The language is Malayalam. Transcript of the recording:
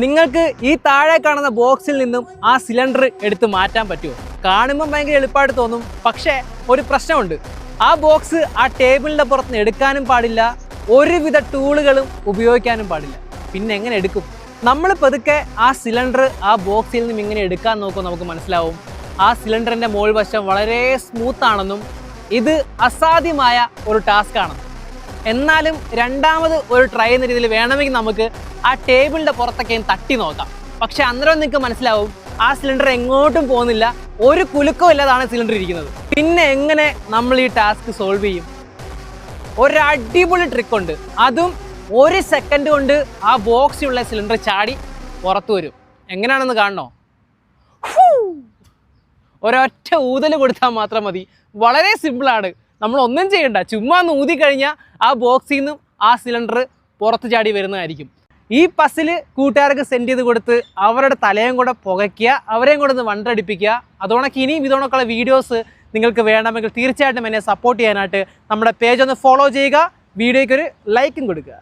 നിങ്ങൾക്ക് ഈ താഴെ കാണുന്ന ബോക്സിൽ നിന്നും ആ സിലിണ്ടർ എടുത്ത് മാറ്റാൻ പറ്റുമോ? കാണുമ്പോൾ ഭയങ്കര എളുപ്പമായിട്ട് തോന്നും, പക്ഷേ ഒരു പ്രശ്നമുണ്ട്. ആ ബോക്സ് ആ ടേബിളിൻ്റെ പുറത്തുനിന്ന് എടുക്കാനും പാടില്ല, ഒരുവിധ ടൂളുകളും ഉപയോഗിക്കാനും പാടില്ല. പിന്നെ എങ്ങനെ എടുക്കും? നമ്മൾ പതുക്കെ ആ സിലിണ്ടർ ആ ബോക്സിൽ നിന്നും ഇങ്ങനെ എടുക്കാൻ നോക്കുമ്പോൾ നമുക്ക് മനസ്സിലാവും ആ സിലിണ്ടറിൻ്റെ മോൾ വശം വളരെ സ്മൂത്താണെന്നും ഇത് അസാധ്യമായ ഒരു ടാസ്ക് ആണെന്നും. എന്നാലും രണ്ടാമത് ഒരു ട്രൈ എന്ന രീതിയിൽ വേണമെങ്കിൽ നമുക്ക് ആ ടേബിളിൻ്റെ പുറത്തൊക്കെ തട്ടി നോക്കാം. പക്ഷെ അന്നേരം നിങ്ങൾക്ക് മനസ്സിലാവും ആ സിലിണ്ടർ എങ്ങോട്ടും പോകുന്നില്ല, ഒരു കുലുക്കവും ഇല്ലാതാണ് സിലിണ്ടർ ഇരിക്കുന്നത്. പിന്നെ എങ്ങനെ നമ്മൾ ഈ ടാസ്ക് സോൾവ് ചെയ്യും? ഒരു അടിപൊളി ട്രിക്കുണ്ട്. അതും 1 സെക്കൻഡ് കൊണ്ട് ആ ബോക്സിലുള്ള സിലിണ്ടർ ചാടി പുറത്തു വരും. എങ്ങനെയാണെന്ന് കാണണോ? ഒരൊറ്റ ഊതൽ കൊടുത്താൽ മാത്രം മതി. വളരെ സിമ്പിളാണ്. നമ്മളൊന്നും ചെയ്യണ്ട, ചുമ്മാ ഒന്ന് ഊതി കഴിഞ്ഞാൽ ആ ബോക്സിൽ നിന്നും ആ സിലിണ്ടർ പുറത്ത് ചാടി വരുന്നതായിരിക്കും. ഈ പസിൽ കൂട്ടുകാർക്ക് സെൻഡ് ചെയ്ത് കൊടുത്ത് അവരുടെ തലയും കൂടെ പുകയ്ക്കുക, അവരെയും കൂടെ ഒന്ന് വണ്ടടിപ്പിക്കുക. അതുകൊണ്ടൊക്കെ ഇനിയും ഇതോണക്കുള്ള വീഡിയോസ് നിങ്ങൾക്ക് വേണമെങ്കിൽ തീർച്ചയായിട്ടും എന്നെ സപ്പോർട്ട് ചെയ്യാനായിട്ട് നമ്മുടെ പേജ് ഒന്ന് ഫോളോ ചെയ്യുക, വീഡിയോയ്ക്കൊരു ലൈക്കും കൊടുക്കുക.